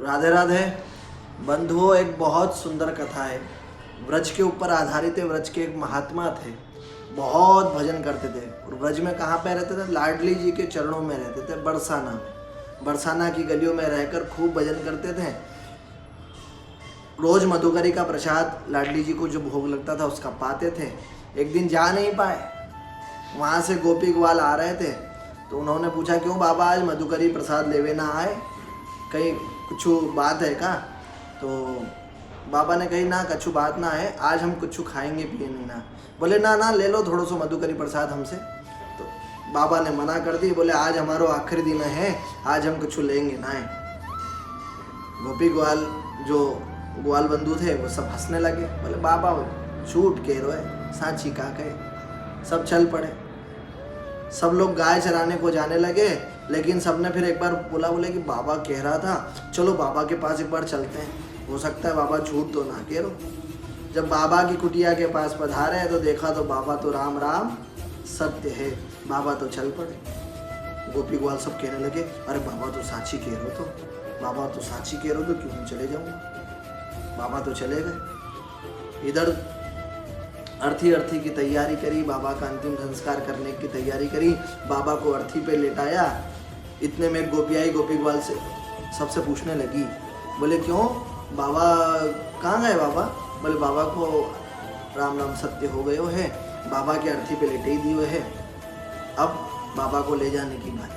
राधे राधे बंधुओं, एक बहुत सुंदर कथा है। व्रज के ऊपर आधारित है। व्रज के एक महात्मा थे, बहुत भजन करते थे। और व्रज में कहाँ पे रहते थे? लाडली जी के चरणों में रहते थे, बरसाना में। बरसाना की गलियों में रहकर खूब भजन करते थे। रोज मधुकरी का प्रसाद लाडली जी को जो भोग लगता था उसका पाते थे। एक दिन जा नहीं पाए, वहाँ से गोपी ग्वाल आ रहे थे तो उन्होंने पूछा, क्यों बाबा आज मधुकरी प्रसाद लेवे ना आए, कहीं कुछ बात है का? तो बाबा ने कही, ना कछु बात ना है, आज हम कुछ खाएंगे पिएंगे ना। बोले ना ना, ले लो थोड़ा सा मधुकरी प्रसाद हमसे। तो बाबा ने मना कर दी, बोले आज हमारो आखिरी दिन है, आज हम कुछ लेंगे ना है। गोपी ग्वाल जो ग्वाल बंधु थे वो सब हंसने लगे, बोले बाबा झूठ कह रहे है, सांची का कहे। सब चल पड़े। सब लोग गाय चराने को जाने लगे, लेकिन सबने फिर एक बार बोले कि बाबा कह रहा था, चलो बाबा के पास एक बार चलते हैं, हो सकता है बाबा झूठ तो ना कह रहे। जब बाबा की कुटिया के पास पधारे तो देखा तो बाबा तो राम राम सत्य है। बाबा तो चल पड़े। गोपी ग्वाल सब कहने लगे, अरे बाबा तो साची कह रहे हो, तो बाबा तो साची कह रहे हो तो क्यों नहीं चले जाऊंगा। बाबा तो चले गए। इधर अर्थी की तैयारी करी, बाबा का अंतिम संस्कार करने की तैयारी करी, बाबा को अर्थी पे लेटाया। इतने में गोपी आई, गोपी ग्वाल से सबसे पूछने लगी, बोले क्यों बाबा कहाँ गए बाबा? बोले बाबा को राम राम सत्य हो गए है, बाबा के अर्थी पे लेटे ही दिए है, अब बाबा को ले जाने की बात।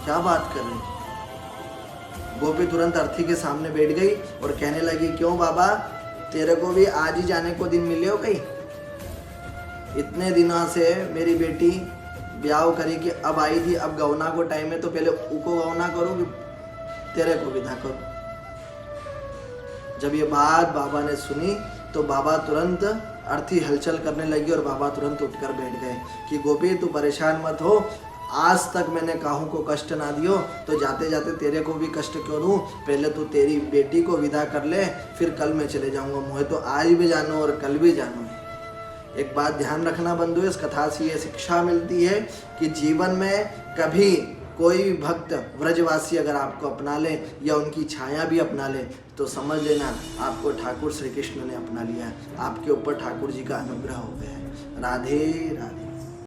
क्या बात कर रहे? गोपी तुरंत अर्थी के सामने बैठ गई और कहने लगी, क्यों बाबा तेरे को भी आज ही जाने को दिन मिले हो कहीं? इतने दिनों से मेरी बेटी ब्याह करी कि अब आई थी, अब गवना को टाइम है तो पहले उको गवना करो कि तेरे को विदा करो। जब ये बात बाबा ने सुनी तो बाबा तुरंत अर्थी हलचल करने लगी और बाबा तुरंत उठकर बैठ गए कि गोपी तू परेशान मत हो, आज तक मैंने काहू को कष्ट ना दियो तो जाते जाते तेरे को भी कष्ट क्यों दूं? पहले तो तेरी बेटी को विदा कर ले, फिर कल मैं चले जाऊंगा। मुझे तो आज भी जानो और कल भी जानो है। एक बात ध्यान रखना बंधु, इस कथा से ये शिक्षा मिलती है कि जीवन में कभी कोई भी भक्त व्रजवासी अगर आपको अपना ले या उनकी छाया भी अपना ले तो समझ लेना आपको ठाकुर श्री कृष्ण ने अपना लिया, आपके ऊपर ठाकुर जी का अनुग्रह हो गया है। राधे राधे।